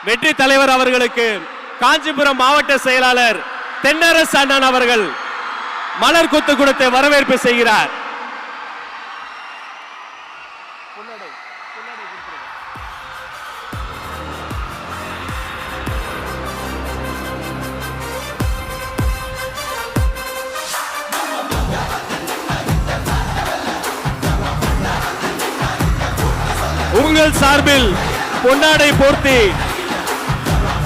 வெற்றி தலைவர் அவர்களுக்கு காஞ்சிபுரம் மாவட்ட செயலாளர் தென்னரசு அண்ணன் அவர்கள் மலர் கொத்து கொடுத்து வரவேற்பு செய்கிறார். உங்கள் சார்பில் பொன்னாடை போர்த்தி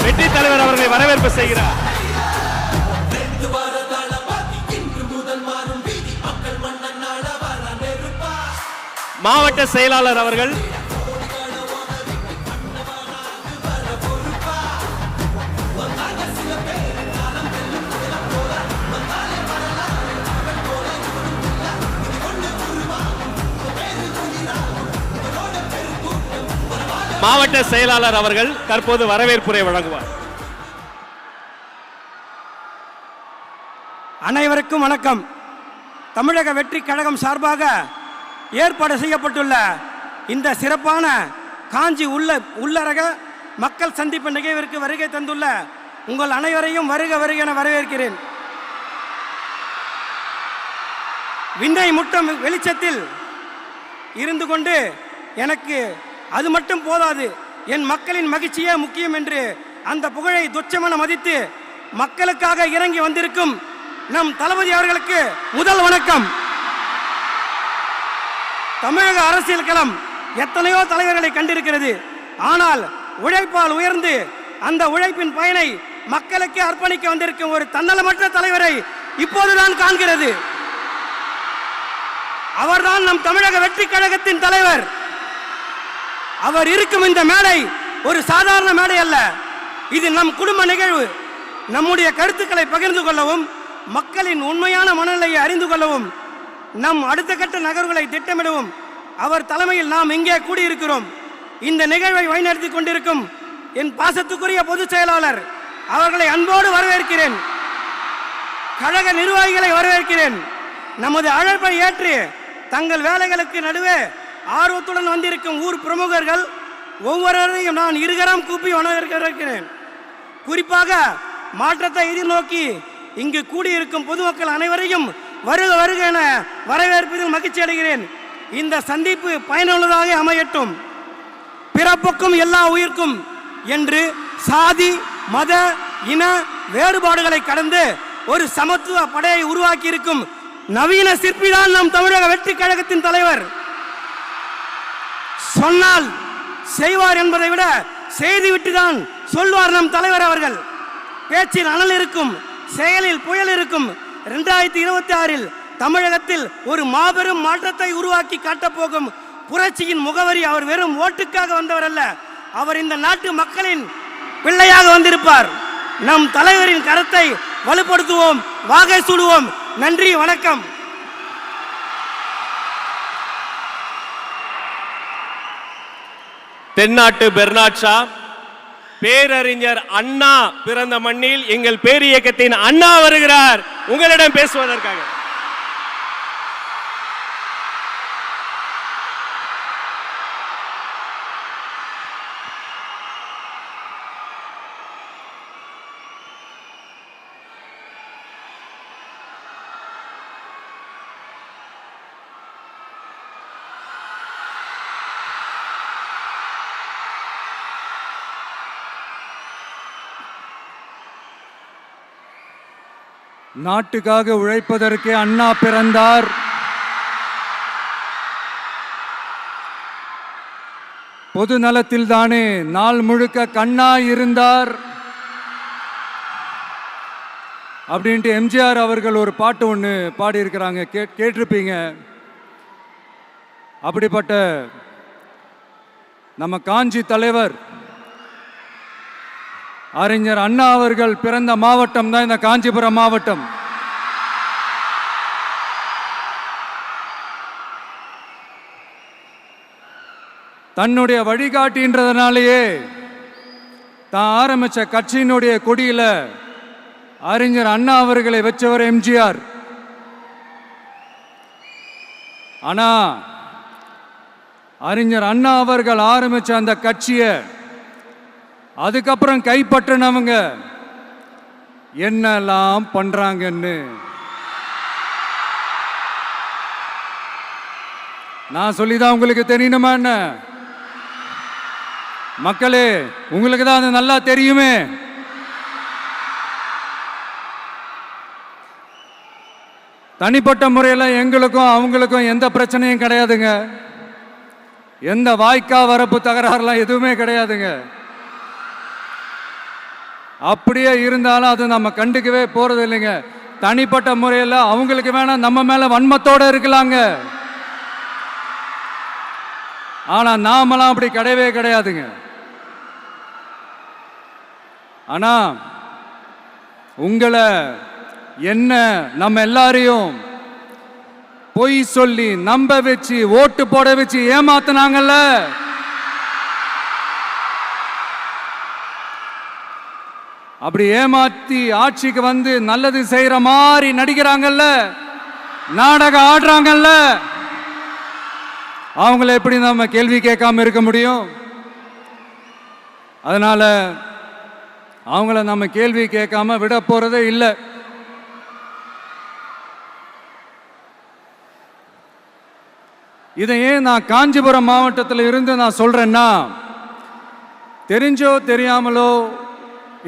வெற்றி தலைவர் அவர்களை வரவேற்பு செய்கிறார். மாவட்ட செயலாளர் அவர்கள் மாவட்ட செயலாளர் அவர்கள் தற்போது வரவேற்புரை வழங்குவார். அனைவருக்கும் வணக்கம். தமிழக வெற்றி கழகம் சார்பாக ஏற்பாடு செய்யப்பட்டுள்ள இந்த சிறப்பான காஞ்சி உள்ளரக மக்கள் சந்திப்பு நிகழ்விற்கு வருகை தந்துள்ள உங்கள் அனைவரையும் வருக வருக என வரவேற்கிறேன். விண்ணை முட்டம் வெளிச்சத்தில் இருந்து கொண்டு எனக்கு அது மட்டும் போதாது, என் மக்களின் மகிழ்ச்சியே முக்கியம் என்று அந்த புகழை துச்சமென மதித்து மக்களுக்காக இறங்கி வந்திருக்கும் நம் தளபதி அவர்களுக்கு முதல் வணக்கம். தமிழக அரசியல் களம் எத்தனையோ தலைவர்களை கண்டிருக்கிறது. ஆனால் உழைப்பால் உயர்ந்து அந்த உழைப்பின் பயனை மக்களுக்கு அர்ப்பணிக்க வந்திருக்கும் ஒரு தன்னலமற்ற தலைவரை இப்போதுதான் காண்கிறது. அவர்தான் நம் தமிழக வெற்றி கழகத்தின் தலைவர். அவர் இருக்கும் இந்த மேடை ஒரு சாதாரண மேடை அல்ல. இது நம் குடும்ப நிகழ்வு. நம்முடைய கருத்துக்களை பகிர்ந்து கொள்ளவும், மக்களின் உண்மையான மனநிலையை அறிந்து கொள்ளவும், நம் அடுத்த கட்ட நகர்வுகளை திட்டமிடவும் அவர் தலைமையில் நாம் இங்கே கூடியிருக்கிறோம். இந்த நிகழ்வை வழிநடத்தி கொண்டிருக்கும் என் பாசத்துக்குரிய பொதுச் செயலாளர் அவர்களை அன்போடு வரவேற்கிறேன். கழக நிர்வாகிகளை வரவேற்கிறேன். நமது அழைப்பை ஏற்று தங்கள் வேலைகளுக்கு நடுவே ஆர்வத்துடன் வந்திருக்கும் ஊர் பிரமுகர்கள் ஒவ்வொருவரையும் நான் இருகரம் கூப்பி வரவேற்கிறேன். குறிப்பாக மாற்றத்தை எதிர்நோக்கி இங்கு கூடியிருக்கும் பொதுமக்கள் அனைவரையும் வருக வருக என வரவேற்பதில் மகிழ்ச்சி அடைகிறேன். இந்த சந்திப்பு பயனுள்ளதாக அமையட்டும். பிறப்புக்கும் எல்லா உயிர்க்கும் என்று சாதி மத இன வேறுபாடுகளை கடந்து ஒரு சமத்துவ படையை உருவாக்கி இருக்கும் நவீன சிற்பிதான் நம் தமிழக வெற்றி கழகத்தின் தலைவர். சொன்னால் செய்வார் என்பதை விட செய்துவிட்டுதான் சொல்வார் நம் தலைவர் அவர்கள். பேச்சில் அனல் இருக்கும், செயலில் புயல் இருக்கும். 2026 தமிழகத்தில் ஒரு மாபெரும் மாற்றத்தை உருவாக்கி காட்டப்போகும் புரட்சியின் முகவரி அவர் வெறும் ஓட்டுக்காக வந்தவர் அல்ல, அவர் இந்த நாட்டு மக்களின் பிள்ளையாக வந்திருப்பார். நம் தலைவரின் கரத்தை வலுப்படுத்துவோம், வாகை சூடுவோம். நன்றி, வணக்கம். தென்னாட்டு பெர்னாட் ஷா, பேரறிஞர் அண்ணா பிறந்த மண்ணில் எங்கள் பேரியக்கத்தின் அண்ணா வருகிறார் உங்களிடம் பேசுவதற்காக. நாட்டுக்காக உழைப்பதற்கே அண்ணா பிறந்தார். பொது நலத்தில் தானே நாள் முழுக்க கண்ணா இருந்தார் அப்படின்ட்டு எம்ஜிஆர் அவர்கள் ஒரு பாட்டு ஒன்று பாடியிருக்கிறாங்க, கேட்டிருப்பீங்க. அப்படிப்பட்ட நம்ம காஞ்சி தலைவர் அறிஞர் அண்ணா அவர்கள் பிறந்த மாவட்டம் தான் இந்த காஞ்சிபுரம் மாவட்டம். தன்னுடைய வழிகாட்டின்றதுனாலேயே தான் ஆரம்பிச்ச கட்சியினுடைய கொடியில அறிஞர் அண்ணா அவர்களை வச்சவர் எம்ஜிஆர். ஆனா அறிஞர் அண்ணா அவர்கள் ஆரம்பிச்ச அந்த கட்சியை அதுக்கப்புறம் கைப்பற்றினவங்க என்னெல்லாம் பண்றாங்கன்னு நான் சொல்லிதான் உங்களுக்கு தெரியணுமா என்ன? மக்களே, உங்களுக்கு தான் அது நல்லா தெரியுமே. தனிப்பட்ட முறையில் எங்களுக்கும் அவங்களுக்கும் எந்த பிரச்சனையும் கிடையாதுங்க. எந்த வாய்க்கா வரப்பு தகராறுலாம் எதுவுமே கிடையாதுங்க. அப்படியே இருந்தாலும் அது நம்ம கண்டுக்கவே போறது இல்லைங்க. தனிப்பட்ட முறையில் அவங்களுக்கு வேணா நம்ம மேல வன்மத்தோட இருக்கலாங்க. ஆனா நாமெல்லாம் அப்படி கிடையவே கிடையாதுங்க. ஆனா உங்களை என்ன நம்ம எல்லாரையும் பொய் சொல்லி நம்ப வச்சு ஓட்டு போட வச்சு ஏமாத்தினாங்கல்ல, அப்படி ஏமாத்தி ஆட்சிக்கு வந்து நல்லது செய்யற மாதிரி நடிக்கிறாங்கல்ல, நாடகம் ஆடுறாங்கல்ல, அவங்கள எப்படி நம்ம கேள்வி கேட்காம இருக்க முடியும்? அதனால அவங்கள நம்ம கேள்வி கேட்காம விட போறதே இல்லை. இதை ஏன் நான் காஞ்சிபுரம் மாவட்டத்தில் இருந்து நான் சொல்றேன்னா, தெரிஞ்சோ தெரியாமலோ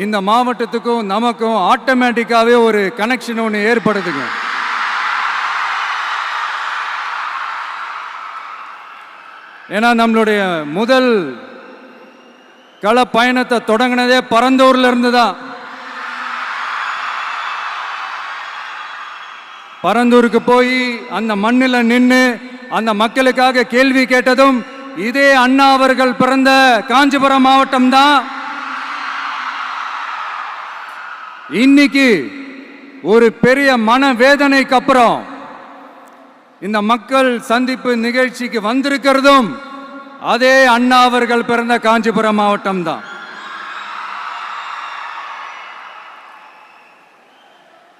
இந்த மாவட்டத்துக்கும் நமக்கும் ஆட்டோமேட்டிக்காவே ஒரு கனெக்ஷன் ஒன்று ஏற்படுதுங்க. ஏன்னா நம்மளுடைய முதல் கள பயணத்தை தொடங்கினதே பரந்தூர்ல இருந்து தான். பரந்தூருக்கு போய் அந்த மண்ணில் நின்று அந்த மக்களுக்காக கேள்வி கேட்டதும் இதே அண்ணா அவர்கள் பிறந்த காஞ்சிபுரம் மாவட்டம் தான். இன்னைக்கு ஒரு பெரிய மனவேதனைக்கு அப்புறம் இந்த மக்கள் சந்திப்பு நிகழ்ச்சிக்கு வந்திருக்கிறதும் அதே அண்ணா அவர்கள் பிறந்த காஞ்சிபுரம் மாவட்டம் தான்.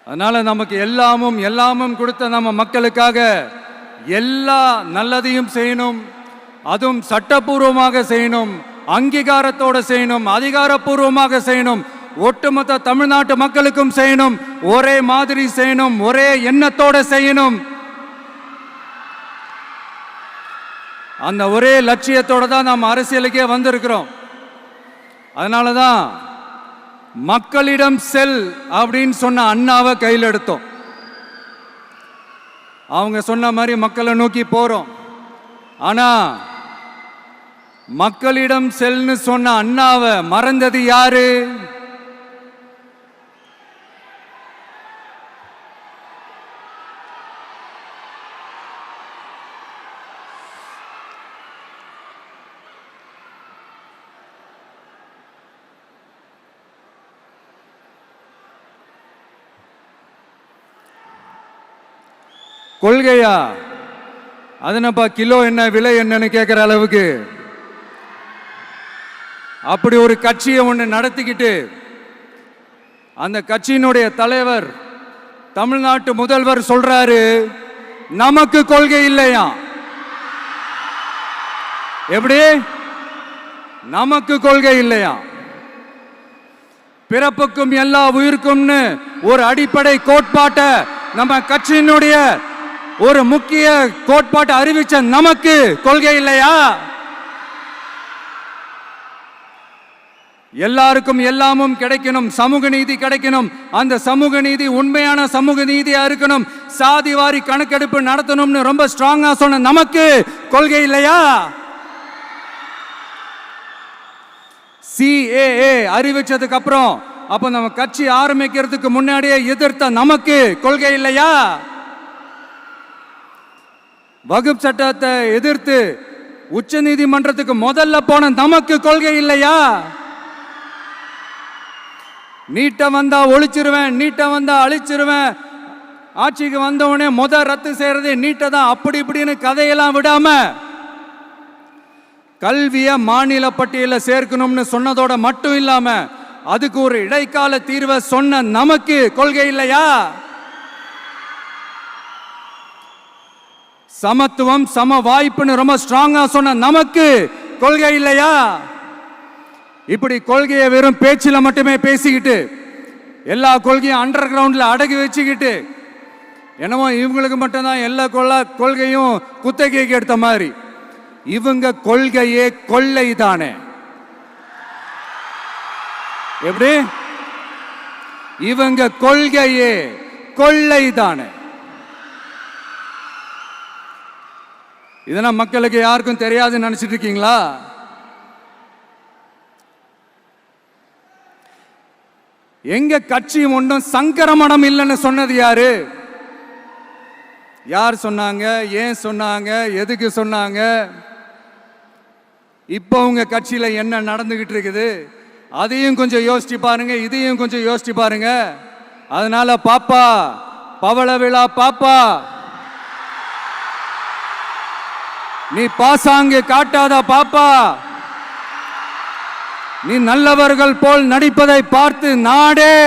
அதனால நமக்கு எல்லாமும் கொடுத்த நம்ம மக்களுக்காக எல்லா நல்லதையும் செய்யணும். அதுவும் சட்டப்பூர்வமாக செய்யணும், அங்கீகாரத்தோட செய்யணும், அதிகாரப்பூர்வமாக செய்யணும், ஒட்டுமொத்த தமிழ்நாட்டு மக்களுக்கும் செய்யணும், ஒரே மாதிரி செய்யணும், ஒரே எண்ணத்தோட செய்யணும். அந்த ஒரே லட்சியத்தோட தான் நாம் அரசியலுக்கே வந்திருக்கிறோம். அதனாலதான் மக்களிடம் செல் அப்படின்னு சொன்ன அண்ணாவை கையில் எடுத்தோம். அவங்க சொன்ன மாதிரி மக்களை நோக்கி போறோம். ஆனா மக்களிடம் செல்னு சொன்ன அண்ணாவை மறந்தது யாரு? கொள்கையா? அதனப்பா கிலோ என்ன விலை என்னன்னு கேட்கிற அளவுக்கு அப்படி ஒரு கட்சியை ஒன்று நடத்திக்கிட்டு அந்த கட்சியினுடைய தலைவர் தமிழ்நாட்டு முதல்வர் சொல்றாரு, நமக்கு கொள்கை இல்லையா? எப்படி நமக்கு கொள்கை இல்லையா? பிறப்புக்கும் எல்லா உயிருக்கும்னு ஒரு அடிப்படை கோட்பாட்டை நம்ம கட்சியினுடைய ஒரு முக்கிய கோட்பாட்டை அறிவிச்ச நமக்கு கொள்கை இல்லையா? எல்லாருக்கும் எல்லாமும் கிடைக்கணும், சமூக நீதி கிடைக்கணும், அந்த சமூக நீதி உண்மையான சமூக நீதியா இருக்கணும், சாதி வாரி கணக்கெடுப்பு நடத்தணும்னு ரொம்ப ஸ்ட்ராங்கா சொன்ன நமக்கு கொள்கை இல்லையா? CAA அறிவிச்சதுக்கு அப்புறம் அப்ப நம்ம கட்சி ஆரம்பிக்கிறதுக்கு முன்னாடியே எதிர்த்த நமக்கு கொள்கை இல்லையா? வகுப்பு சட்டத்தை எதிர்த்து உச்ச நீதிமன்றத்துக்கு முதல்ல போன நமக்கு கொள்கை இல்லையா? நீட்ட வந்தா ஒழிச்சிருவேன், நீட்ட வந்தா அழிச்சிருவேன், ஆட்சிக்கு வந்தவனே ரத்து செய்யறதே நீட்ட தான், அப்படி இப்படின்னு கதையெல்லாம் விடாம கல்விய மாநில பட்டியலில் சேர்க்கணும்னு சொன்னதோட மட்டும் இல்லாம அதுக்கு ஒரு இடைக்கால தீர்வை சொன்ன நமக்கு கொள்கை இல்லையா? சமத்துவம் சம வாய்ப்புன்னு ரொம்ப ஸ்ட்ராங்கா சொன்ன நமக்கு கொள்கை இல்லையா? இப்படி கொள்கையை வெறும் பேச்சில மட்டுமே பேசிக்கிட்டு எல்லா கொள்கையும் அண்டர் கிரவுண்ட்ல அடக்கி வச்சுக்கிட்டு என்னமோ இவங்களுக்கு மட்டும்தான் எல்லா கொள்கையும் குத்தகைக்கு எடுத்த மாதிரி. இவங்க கொள்கையே கொள்ளை தானே. எப்படி? இவங்க கொள்கையே கொள்ளை தானே. இதெல்லாம் மக்களுக்கு யாருக்கும் தெரியாதுன்னு நினைச்சிட்டு இருக்கீங்களா? எங்க கட்சி ஒன்றும் சங்கரமணம் இல்லைன்னு சொன்னது யாரு? யார் சொன்னாங்க? ஏன் சொன்னாங்க? எதுக்கு சொன்னாங்க? இப்போ உங்க கட்சியில என்ன நடந்துகிட்டு இருக்குது அதையும் கொஞ்சம் யோசிச்சு பாருங்க, இதையும் கொஞ்சம் யோசிச்சு பாருங்க. அதனால பாப்பா, பவள விழா பாப்பா, நீ பாசாங்கு காட்டாத பாப்பா. நீ நல்லவர்கள் போல் நடிப்பதை பார்த்து நாடே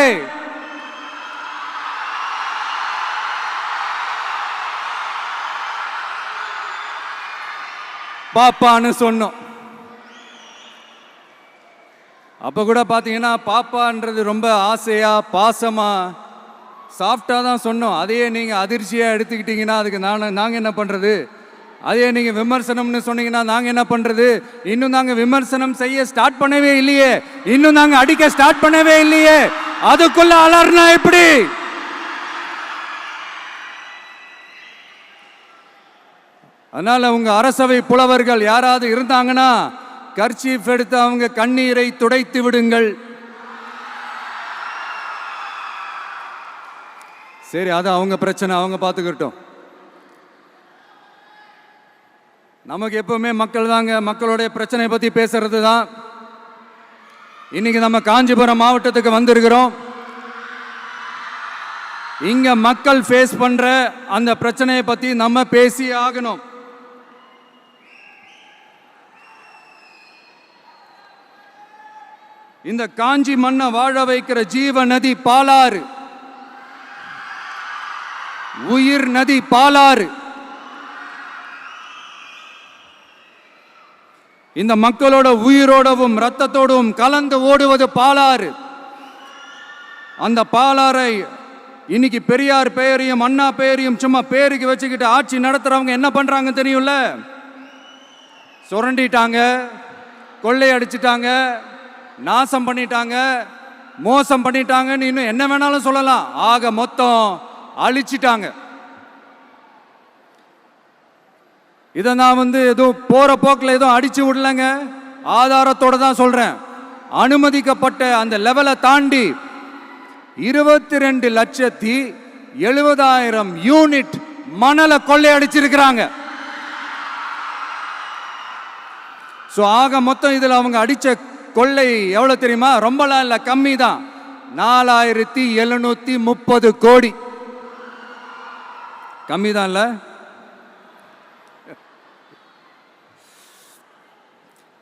பாப்பான்னு சொன்னோம். அப்ப கூட பாத்தீங்கன்னா பாப்பான்றது ரொம்ப ஆசையா பாசமா சாஃப்டா தான் சொன்னோம். அதையே நீங்க அதிர்ச்சியா எடுத்துக்கிட்டீங்கன்னா அதுக்கு நாங்க என்ன பண்றது? அதே நீங்க விமர்சனம்னு சொன்னீங்கன்னா நாங்க என்ன பண்றது? இன்னும் நாங்க விமர்சனம் செய்ய ஸ்டார்ட் பண்ணவே இல்லையே, இன்னும் நாங்க அடிக்க ஸ்டார்ட் பண்ணவே இல்லையே, அதுக்குள்ள அலர்னா எப்படி? அதனால உங்க அரசவை புலவர்கள் யாராவது இருந்தாங்கன்னா கர்ச்சீஃப் எடுத்து அவங்க கண்ணீரை துடைத்து விடுங்கள். சரி, அது அவங்க பிரச்சனை, அவங்க பார்த்துக்கிட்டோம். நமக்கு எப்பவுமே மக்கள் தாங்க, மக்களுடைய பிரச்சனை பத்தி பேசுறது தான். இன்னைக்கு நம்ம காஞ்சிபுரம் மாவட்டத்துக்கு வந்திருக்கிறோம். இங்க மக்கள் ஃபேஸ் பண்ற அந்த பிரச்சனையை பத்தி நம்ம பேசி ஆகணும். இந்த காஞ்சி மண்ணை வாழ வைக்கிற ஜீவ நதி பாலாறு, உயிர் நதி பாலாறு. இந்த மக்களோட உயிரோடவும் ரத்தத்தோடும் கலந்து ஓடுவது பாலாறு. அந்த பாலாறை இன்னைக்கு பெரியார் பெயரையும் அண்ணா பெயரையும் சும்மா பேருக்கு வச்சுக்கிட்டு ஆட்சி நடத்துறவங்க என்ன பண்றாங்க தெரியும்ல? சுரண்டிட்டாங்க, கொள்ளையடிச்சிட்டாங்க, நாசம் பண்ணிட்டாங்க, மோசம் பண்ணிட்டாங்கன்னு இன்னும் என்ன வேணாலும் சொல்லலாம். ஆக மொத்தம் அழிச்சிட்டாங்க. இதை நான் ஏதோ போற போக்கில் ஏதோ அடிச்சு விடலங்க, ஆதாரத்தோட தான் சொல்றேன். அனுமதிக்கப்பட்ட அந்த லெவலை தாண்டி 22,70,000 யூனிட் மணலை கொள்ளையடிச்சிருக்கிறாங்க. ஆக மொத்தம் இதுல அவங்க அடிச்ச கொள்ளை எவ்வளவு தெரியுமா? ரொம்பலாம் இல்ல, கம்மி தான். 4,730 கோடி. கம்மி தான் இல்ல?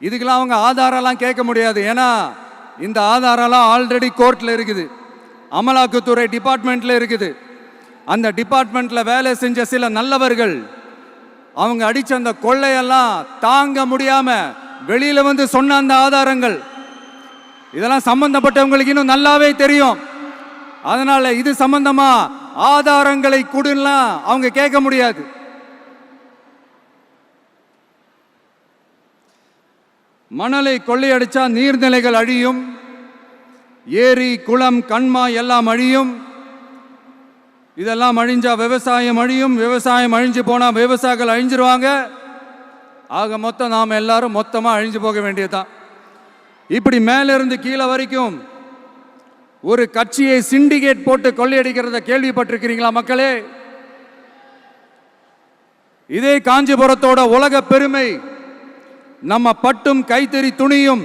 இதுக்கெல்லாம் அவங்க ஆதாரம்லாம் கேட்க முடியாது. ஏன்னா இந்த ஆதாரம்லாம் ஆல்ரெடி கோர்ட்ல இருக்குது, அமலாக்கத்துறை டிபார்ட்மெண்ட்ல இருக்குது. அந்த டிபார்ட்மெண்ட்ல வேலை செஞ்ச சில நல்லவர்கள் அவங்க அடிச்ச அந்த கொள்ளையெல்லாம் தாங்க முடியாம வெளியில சொன்ன அந்த ஆதாரங்கள் இதெல்லாம் சம்பந்தப்பட்டவங்களுக்கு இன்னும் நல்லாவே தெரியும். அதனால இது சம்பந்தமா ஆதாரங்களை கொடுலாம் அவங்க கேட்க முடியாது. மணலை கொள்ளையடிச்சா நீர்நிலைகள் அழியும், ஏரி குளம் கண்மா எல்லாம் அழியும். இதெல்லாம் அழிஞ்சா விவசாயம் அழியும், விவசாயம் அழிஞ்சு போனா விவசாயிகள் அழிஞ்சிருவாங்க. ஆக மொத்தம் நாம் எல்லாரும் மொத்தமா அழிஞ்சு போக வேண்டியதுதான். இப்படி மேல இருந்து கீழே வரைக்கும் ஒரு கட்சியை சிண்டிகேட் போட்டு கொள்ளையடிக்கிறத கேள்விப்பட்டிருக்கிறீங்களா மக்களே? இதே காஞ்சிபுரத்தோட உலக பெருமை நம்ம பட்டும் கைத்தறி துணியும்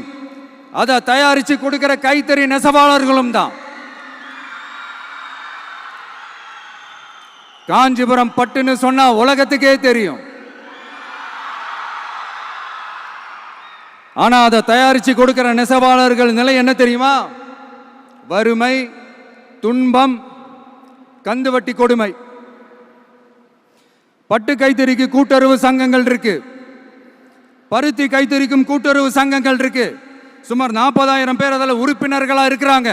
அதை தயாரிச்சு கொடுக்கிற கைத்தறி நெசவாளர்களும் தான். காஞ்சிபுரம் பட்டுன்னு சொன்னா உலகத்துக்கே தெரியும். ஆனா அதை தயாரிச்சு கொடுக்கிற நெசவாளர்கள் நிலை என்ன தெரியுமா? வறுமை, துன்பம், கந்துவட்டி கொடுமை. பட்டு கைத்தறிக்கு கூட்டுறவு சங்கங்கள் இருக்கு, பருத்தி கைத்தறிக்கும் கூட்டுறவு சங்கங்கள் இருக்கு. சுமார் 40,000 பேர் அதில் உறுப்பினர்களாக இருக்கிறாங்க.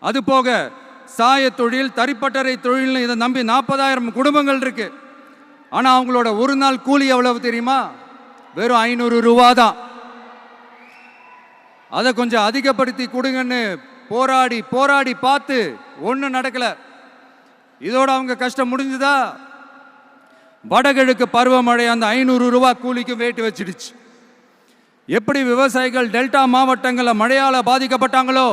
அது போக சாய தொழில், தறிப்பட்டறை தொழில் இதை நம்பி 40,000 குடும்பங்கள் இருக்கு. ஆனால் அவங்களோட ஒரு நாள் கூலி எவ்வளவு தெரியுமா? வெறும் 500 ரூபா தான். அதை கொஞ்சம் அதிகப்படுத்தி கொடுங்கன்னு போராடி போராடி பார்த்து ஒன்றும் நடக்கல. இதோட அவங்க கஷ்டம் முடிஞ்சுதா? வடகிழக்கு பருவமழை அந்த 500 ரூபா கூலிக்கு வேட்டு வச்சிடுச்சு. எப்படி விவசாயிகள் டெல்டா மாவட்டங்களில் மழையால் பாதிக்கப்பட்டாங்களோ,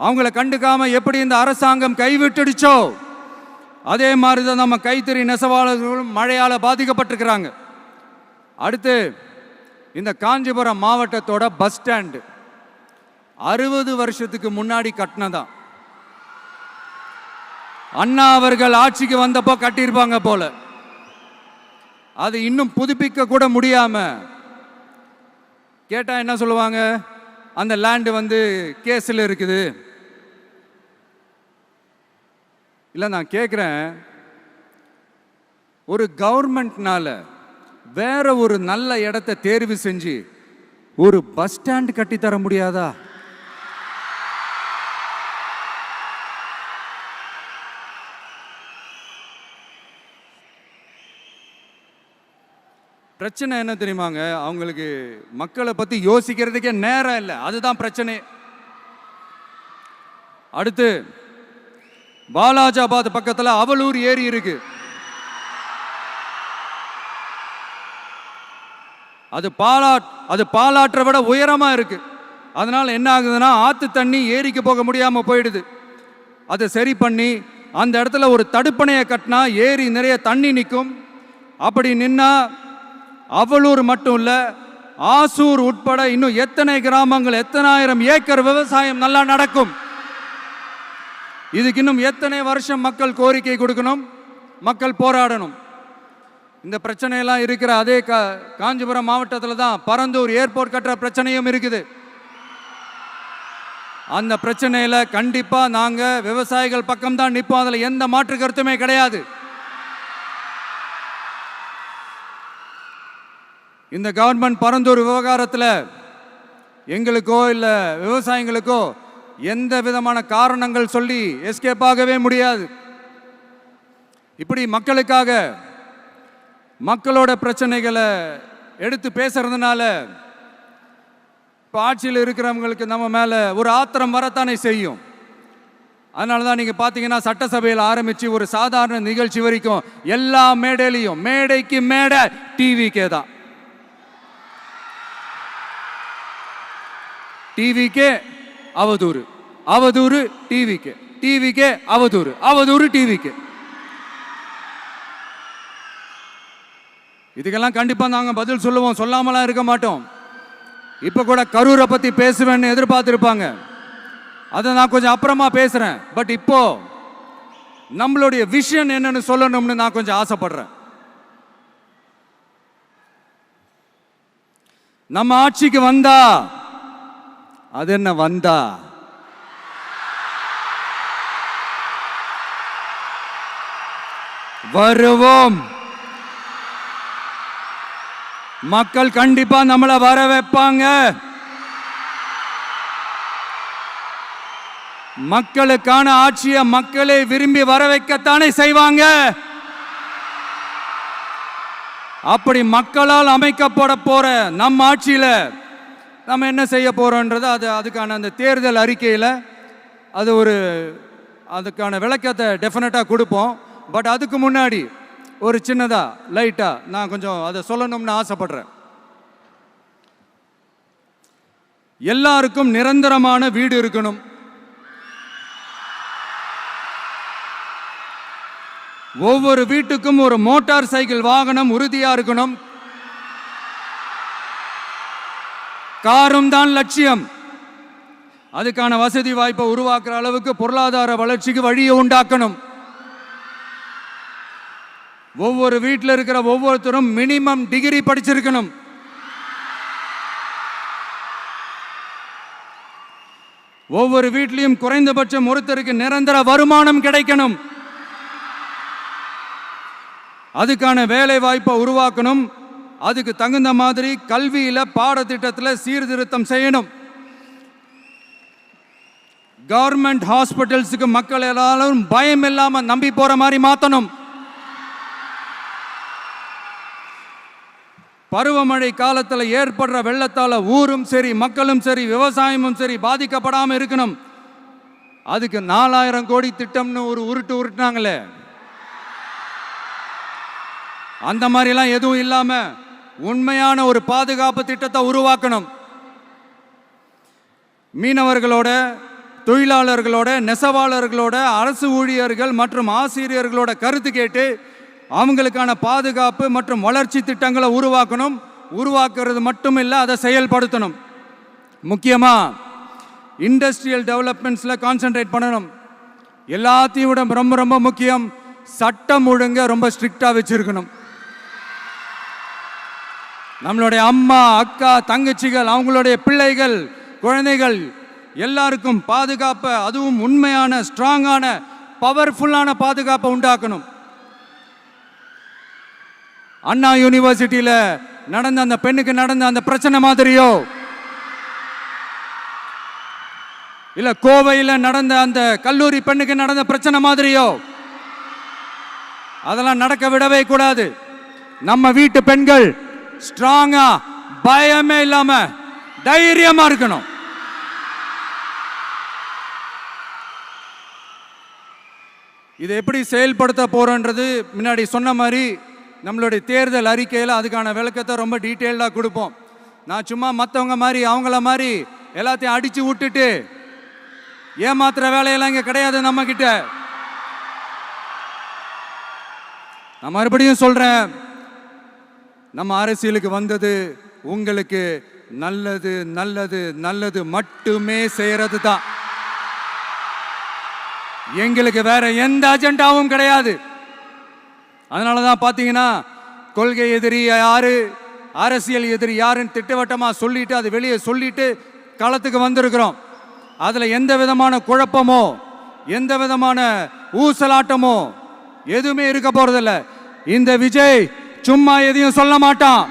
அவங்கள கண்டுக்காம எப்படி இந்த அரசாங்கம் கைவிட்டுடுச்சோ, அதே மாதிரி தான் நம்ம கைத்தறி நெசவாளர்களும் மழையால் பாதிக்கப்பட்டிருக்கிறாங்க. அடுத்து இந்த காஞ்சிபுரம் மாவட்டத்தோட பஸ் ஸ்டாண்டு 60 வருஷத்துக்கு முன்னாடி கட்டினதான். அண்ணா அவர்கள் ஆட்சிக்கு வந்தப்போ கட்டியிருப்பாங்க போல. அது இன்னும் புதுப்பிக்க கூட முடியாம கேட்டா என்ன சொல்லுவாங்க? அந்த லேண்டு கேஸில் இருக்குது. இல்லை, நான் கேட்குறேன், ஒரு கவர்மெண்ட்னால வேற ஒரு நல்ல இடத்தை தேர்வு செஞ்சு ஒரு பஸ் ஸ்டாண்ட் கட்டித்தர முடியாதா? பிரச்சனை என்ன தெரியுமாங்க? அவங்களுக்கு மக்களை பத்தி யோசிக்கிறதுக்கே நேரம் இல்லை. அதுதான் பிரச்சனை. அடுத்து பாலாஜாபாத் பக்கத்தில் அவலூர் ஏரி இருக்கு. அது பாலாற்றை விட உயரமா இருக்கு. அதனால என்ன ஆகுதுன்னா, ஆத்து தண்ணி ஏரிக்கு போக முடியாம போயிடுது. அதை சரி பண்ணி அந்த இடத்துல ஒரு தடுப்பணையை கட்டினா ஏரி நிறைய தண்ணி நிற்கும். அப்படி நின்னா அவலூர் மட்டும் இல்ல, ஆசூர் உட்பட இன்னும் எத்தனை கிராமங்கள், எத்தனை ஆயிரம் ஏக்கர் விவசாயம் நல்லா நடக்கும். இதுக்கு இன்னும் எத்தனை வருஷம் மக்கள் கோரிக்கை கொடுக்கணும், மக்கள் போராடணும். இந்த பிரச்சனையெல்லாம் இருக்கிற அதே காஞ்சிபுரம் மாவட்டத்தில் தான் பரந்தூர் ஏர்போர்ட் கட்டுற பிரச்சனையும் இருக்குது. அந்த பிரச்சனையில கண்டிப்பா நாங்க விவசாயிகள் பக்கம் தான் நிற்போம். அதுல எந்த மாற்று கருத்துமே கிடையாது. இந்த கவர்மெண்ட் பரந்தூர் விவகாரத்தில் எங்களுக்கோ இல்லை விவசாயிகளுக்கோ எந்த விதமான காரணங்கள் சொல்லி எஸ்கேப் ஆகவே முடியாது. இப்படி மக்களுக்காக மக்களோட பிரச்சனைகளை எடுத்து பேசுறதுனால இப்போ ஆட்சியில் இருக்கிறவங்களுக்கு நம்ம மேலே ஒரு ஆத்திரம் வரத்தானே செய்யும். அதனால தான் நீங்கள் பார்த்தீங்கன்னா சட்டசபையில் ஆரம்பித்து ஒரு சாதாரண நிகழ்ச்சி வரைக்கும் எல்லா மேடையிலையும் மேடைக்கு மேடை டிவிக்கே தான். டிவிக்கே அவதூறு, அவதூறு டிவிக்கே, டிவிக்கே அவதூறு, அவதூறு டிவிக்கே. இதுக்கெல்லாம் கண்டிப்பா நாங்க பதில் சொல்லுவோம், சொல்லாமலாம் இருக்க மாட்டோம். இப்ப கூட கரூரை பத்தி பேசுவேன்னு எதிர்பார்த்திருப்பாங்க. அதை நான் கொஞ்சம் அப்புறமா பேசுறேன். பட் இப்போ நம்மளுடைய விஷன் என்னன்னு சொல்லணும்னு நான் கொஞ்சம் ஆசைப்படுறேன். நம்ம ஆட்சிக்கு வந்தா, அது என்ன வந்தா, வருவோம். மக்கள் கண்டிப்பா நம்மளை வர வைப்பாங்க. மக்களுக்கான ஆட்சியை மக்களே விரும்பி வர வைக்கத்தானே செய்வாங்க. அப்படி மக்களால் அமைக்கப்பட போற நம்ம ஆட்சியில நம்ம என்ன செய்ய போறோம்ன்றது அதுக்கான அந்த தேர்தல் அறிக்கையில் அதுக்கான விளக்கத்தை டெஃபினட்டா கொடுப்போம். பட் அதுக்கு முன்னாடி ஒரு சின்னதா லைட்டா நான் கொஞ்சம் அதை சொல்லணும்னு ஆசைப்படுறேன். எல்லாருக்கும் நிரந்தரமான வீடு இருக்கணும். ஒவ்வொரு வீட்டுக்கும் ஒரு மோட்டார் சைக்கிள் வாகனம் உறுதியா இருக்கணும். காரும் தான் லட்சியம். அதுக்கான வசதி வாய்ப்பை உருவாக்குற அளவுக்கு பொருளாதார வளர்ச்சிக்கு வழியை உண்டாக்கணும். ஒவ்வொரு வீட்டில் இருக்கிற ஒவ்வொருத்தரும் மினிமம் டிகிரி படிச்சிருக்கணும். ஒவ்வொரு வீட்லையும் குறைந்தபட்சம் ஒருத்தருக்கு நிரந்தர வருமானம் கிடைக்கணும். அதுக்கான வேலை வாய்ப்பை உருவாக்கணும். அதுக்கு தகுந்த மாதிரி கல்வியில பாடத்திட்டத்தில் சீர்திருத்தம் செய்யணும். கவர்மெண்ட் ஹாஸ்பிட்டல்ஸுக்கு மக்கள் எல்லாரும் பயம் இல்லாம நம்பி போற மாதிரி மாத்தணும். பருவமழை காலத்தில் ஏற்படுற வெள்ளத்தால ஊரும் சரி மக்களும் சரி விவசாயமும் சரி பாதிக்கப்படாம இருக்கணும். அதுக்கு 4000 கோடி திட்டம்னு ஒரு உருட்டுனாங்களே, அந்த மாதிரிலாம் எதுவும் இல்லாம உண்மையான ஒரு பாதுகாப்பு திட்டத்தை உருவாக்கணும். மீனவர்களோட, தொழிலாளர்களோட, நெசவாளர்களோட, அரசு ஊழியர்கள் மற்றும் ஆசிரியர்களோட கருத்து கேட்டு அவங்களுக்கான பாதுகாப்பு மற்றும் வளர்ச்சி திட்டங்களை உருவாக்கணும். உருவாக்குறது மட்டும் இல்லை, அதை செயல்படுத்தணும். முக்கியமாக இண்டஸ்ட்ரியல் டெவலப்மெண்ட்ஸில் கான்சென்ட்ரேட் பண்ணணும். எல்லாத்தையும் விட ரொம்ப ரொம்ப முக்கியம், சட்டம் ஒழுங்க ரொம்ப ஸ்ட்ரிக்டாக வச்சிருக்கணும். நம்மளுடைய அம்மா, அக்கா, தங்கச்சிகள், அவங்களுடைய பிள்ளைகள், குழந்தைகள் எல்லாருக்கும் பாதுகாப்பை, அதுவும் உண்மையான ஸ்ட்ராங்கான பவர்ஃபுல்லான பாதுகாப்பை உண்டாக்கணும். அண்ணா யூனிவர்சிட்டியில் நடந்த அந்த பெண்ணுக்கு நடந்த அந்த பிரச்சனை மாதிரியோ, இல்ல கோவையில் நடந்த அந்த கல்லூரி பெண்ணுக்கு நடந்த பிரச்சனை மாதிரியோ அதெல்லாம் நடக்க விடவே கூடாது. நம்ம வீட்டு பெண்கள் ஸ்ட்ராங்கா, பயமே இல்லாம தைரியமா இருக்கணும். இதை எப்படி செயல்படுத்த போறோன்றது முன்னாடி சொன்ன மாதிரி நம்மளுடைய தேர்தல் அறிக்கையில் அதுக்கான விளக்கத்தை ரொம்ப டீட்டெயில்டாக கொடுப்போம். நான் சும்மா மற்றவங்க மாதிரி அவங்கள மாதிரி எல்லாத்தையும் அடிச்சு விட்டுட்டு ஏமாத்துற வேலையெல்லாம் இங்கே கிடையாது நம்ம கிட்ட. நான் மறுபடியும் சொல்றேன், நம்ம அரசியலுக்கு வந்தது உங்களுக்கு நல்லது நல்லது நல்லது மட்டுமே செய்யறது தான். எங்களுக்கு வேற எந்த அஜெண்டாவும் கிடையாது. அதனால தான் பார்த்தீங்கன்னா கொள்கை எதிரி யாரு, அரசியல் எதிரி யாருன்னு திட்டவட்டமாக சொல்லிட்டு அது வெளியே சொல்லிட்டு களத்துக்கு வந்திருக்கிறோம். அதில் எந்த விதமான குழப்பமோ எந்த விதமான ஊசலாட்டமோ எதுவுமே இருக்க போறதில்ல. இந்த விஜய் சும்மா எதையும் சொல்ல மாட்டான்.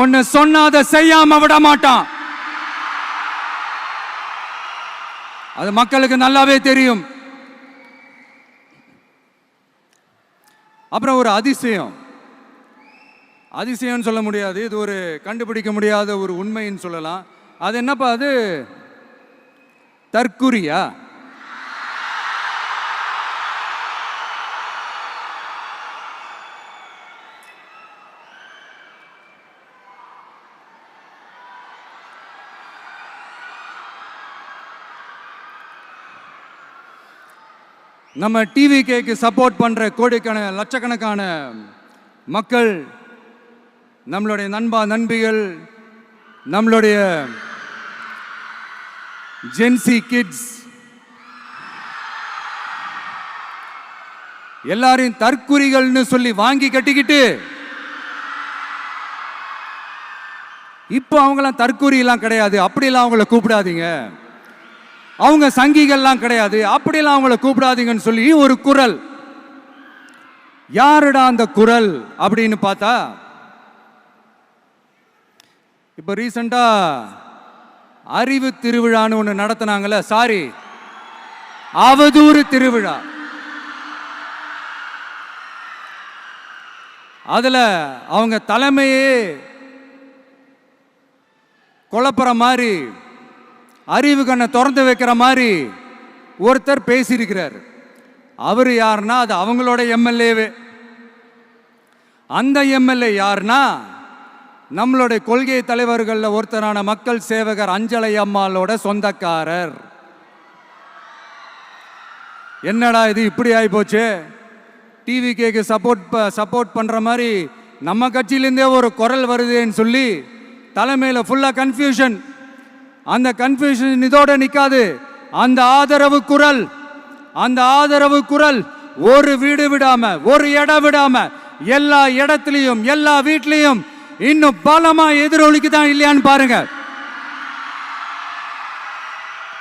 ஒன்னு சொன்னா அதை செய்யாம விட மாட்டான். அது மக்களுக்கு நல்லாவே தெரியும். அப்புறம் ஒரு அதிசயம் சொல்ல முடியாது, இது ஒரு கண்டுபிடிக்க முடியாத ஒரு உண்மைன்னு சொல்லலாம். அது என்னப்பா, அது தற்குறியா? நம்ம டிவிகேக்கு சப்போர்ட் பண்ற கோடிக்கணக்கான லட்சக்கணக்கான மக்கள், நம்மளுடைய நண்பிகள், நம்மளுடைய ஜென்சி கிட்ஸ் எல்லாரையும் தற்குறிகள்னு சொல்லி வாங்கி கட்டிக்கிட்டு இப்போ அவங்களாம் தற்குறியெல்லாம் கிடையாது, அப்படிலாம் அவங்கள கூப்பிடாதீங்க, அவங்க சங்கிகள்லாம் கிடையாது, அப்படிலாம் அவங்கள கூப்பிடாதீங்கன்னு சொல்லி ஒரு குரல். யாருடா அந்த குரல் அப்படின்னு பார்த்தா, இப்போ ரீசண்டா அறிவு திருவிழான்னு ஒன்று நடத்தினாங்கல்ல, சாரி அவதூறு திருவிழா. அதுல அவங்க தலைமையே குழப்புற மாதிரி, அறிவு கண்ணை திறந்து வைக்கிற மாதிரி ஒருத்தர் பேசியிருக்கிறார். அவர் யாருன்னா அது அவங்களோட எம்எல்ஏவே. அந்த எம்எல்ஏ யாருன்னா நம்மளுடைய கொள்கை தலைவர்களில் ஒருத்தரான மக்கள் சேவகர் அஞ்சலை அம்மாளோட சொந்தக்காரர். என்னடா இது இப்படி ஆகி போச்சு, டிவிகேக்கு சப்போர்ட் பண்ற மாதிரி நம்ம கட்சியிலேருந்தே ஒரு குரல் வருதுன்னு சொல்லி தலைமையில் ஃபுல்லாக கன்ஃபியூஷன். அந்த கன்ஃபியூஷன் இதோட நிற்காது, அந்த ஆதரவு குரல் ஒரு வீடு விடாம, ஒரு இடம் விடாம, எல்லா இடத்துலையும் எல்லா வீட்லையும் இன்னும் பலமா எதிரொலிக்குதான் இல்லையான்னு பாருங்க.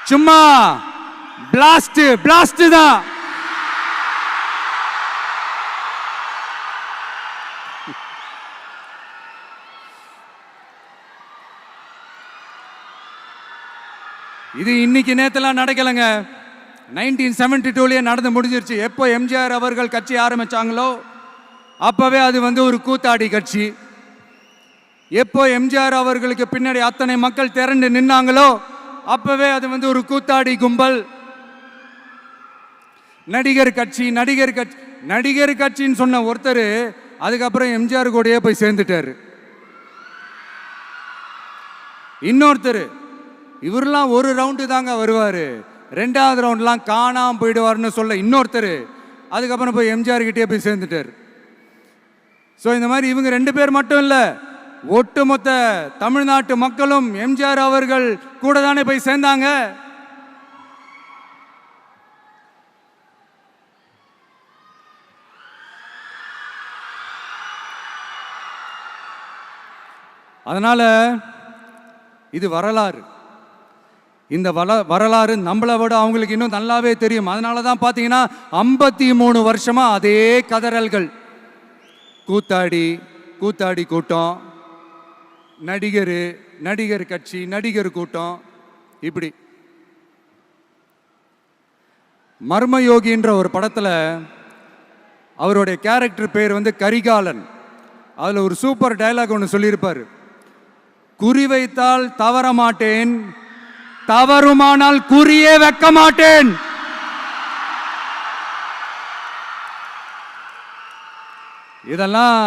சும்மா பிளாஸ்ட் தான். இது இன்னைக்கு நேத்தெல்லாம் நடக்கலைங்க. 1972லயே நடந்து முடிஞ்சிருச்சு. எப்போ எம்ஜிஆர் அவர்கள் கட்சி ஆரம்பிச்சாங்களோ அப்பவே அது ஒரு கூத்தாடி கட்சி. எப்போ எம்ஜிஆர் அவர்களுக்கு பின்னாடி அத்தனை மக்கள் திரண்டு நின்னாங்களோ அப்பவே அது ஒரு கூத்தாடி கும்பல். நடிகர் கட்சி நடிகர் கட்சி நடிகர் கட்சின்னு சொன்ன ஒருத்தர் அதுக்கப்புறம் எம்ஜிஆர் கூடயே போய் சேர்ந்துட்டாரு. இன்னொருத்தர் இவரெல்லாம் ஒரு ரவுண்டு தாங்க வருவார், ரெண்டாவது ரவுண்ட்லாம் காணாமல் போயிடுவார்னு சொல்ல இன்னொருத்தர் அதுக்கப்புறம் போய் எம்ஜிஆர் கிட்டே போய் சேர்ந்துட்டார். ஸோ இந்த மாதிரி இவங்க 2 பேர் மட்டும் இல்லை, ஒட்டுமொத்த தமிழ்நாட்டு மக்களும் எம்ஜிஆர் அவர்கள் கூட தானே போய் சேர்ந்தாங்க. அதனால இது வரலாறு. இந்த வரலாறு நம்மளை விட அவங்களுக்கு இன்னும் நல்லாவே தெரியும். அதனால தான் பார்த்தீங்கன்னா 53 வருஷமா அதே கதறல்கள். கூத்தாடி கூட்டம், நடிகர் கட்சி நடிகர் கூட்டம். இப்படி மர்மயோகின்ற ஒரு படத்தில் அவருடைய கேரக்டர் பேர் கரிகாலன். அதில் ஒரு சூப்பர் டயலாக் ஒன்று சொல்லியிருப்பார். குறி வைத்தால் தவற மாட்டேன், தவறுமானால் குறியே வைக்க மாட்டேன். இதெல்லாம்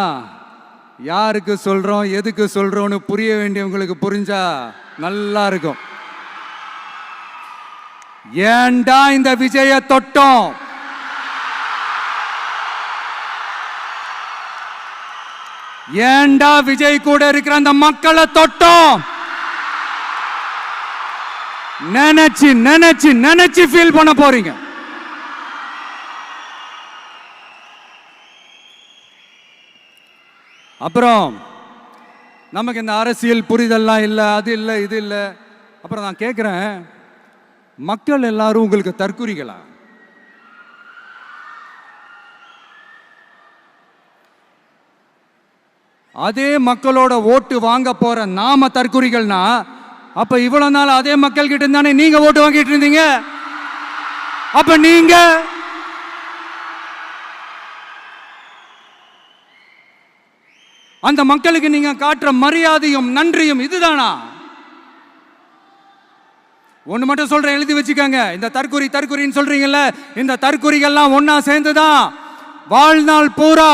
யாருக்கு சொல்றோம் எதுக்கு சொல்றோம்னு புரிய வேண்டியவங்களுக்கு புரிஞ்சா நல்லா இருக்கும். ஏண்டா இந்த விஜய தொட்டோம், ஏண்டா விஜய் கூட இருக்கிற அந்த மக்களை தொட்டோம் நினைச்சு நினைச்சு நினைச்சு ஃபீல் பண்ண போறீங்க. அப்புறம் நமக்கு இந்த அரசியல் புரிதல்லாம் இல்லை, அது இல்லை இது இல்லை. அப்புறம் நான் கேட்குறேன், மக்கள் எல்லாரும் உங்களுக்கு தற்குறிகளா? அதே மக்களோட ஓட்டு வாங்க போற நாம தற்குறிகள்னா அப்ப இவ்வளவு நாள் அதே மக்கள் கிட்ட தானே நீங்க ஓட்டு வாங்கிட்டு இருந்தீங்க. அப்ப நீங்க அந்த மக்களுக்கு நீங்க காட்டுற மரியாதையும் நன்றியும் இதுதானா? ஒண்ணு மட்டும் சொல்றேன், எழுதி வச்சுக்கோங்க. இந்த தற்குறின்னு சொல்றீங்கல்ல, இந்த தற்குறிகள்லாம் ஒன்னா சேர்ந்துதான் வாழ்நாள் பூரா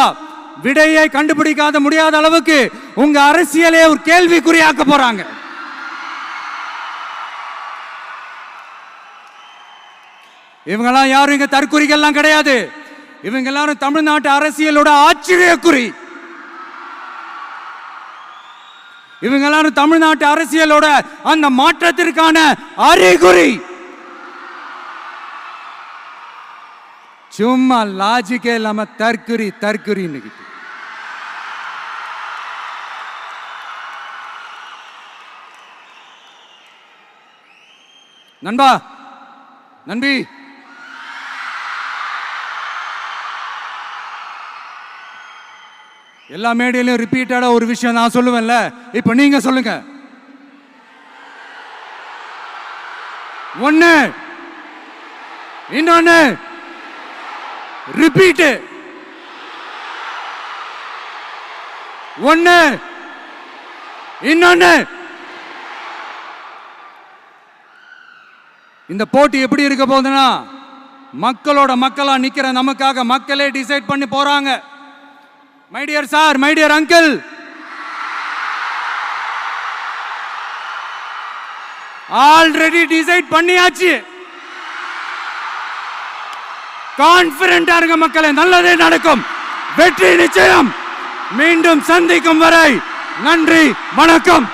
விடையை கண்டுபிடிக்காத முடியாத அளவுக்கு உங்க அரசியலே ஒரு கேள்விக்குறியாக்க போறாங்க. இவங்கெல்லாம் யாரும் இங்க தற்குறிகள்லாம் கிடையாது. இவங்க எல்லாரும் தமிழ்நாட்டு அரசியலோட ஆச்சரியக்குறி. இவங்க எல்லாரும் தமிழ்நாட்டு அரசியலோட அந்த மாற்றத்திற்கான அறிகுறி. சும்மா லாஜிக்கே இல்லாம தற்குறி. நண்பா, நண்பி, எல்லா மேடையிலும் ரிப்பீட்டடா ஒரு விஷயம் நான் சொல்லுவேன்ல, இப்ப நீங்க சொல்லுங்க. ஒண்ணு, இன்னொன்னு, ரிப்பீட். ஒண்ணு, இன்னொன்னு. இந்த போட்டி எப்படி இருக்க போகுதுன்னா, மக்களோட மக்களா நிக்கிற நமக்காக மக்களே டிசைட் பண்ணி போறாங்க. My dear sir, my dear uncle, already decide பண்ணியாச்சு. கான்பிடென்டா இருக்க மக்களே, நல்லதே நடக்கும், வெற்றி நிச்சயம். மீண்டும் சந்திக்கும் வரை நன்றி, வணக்கம்.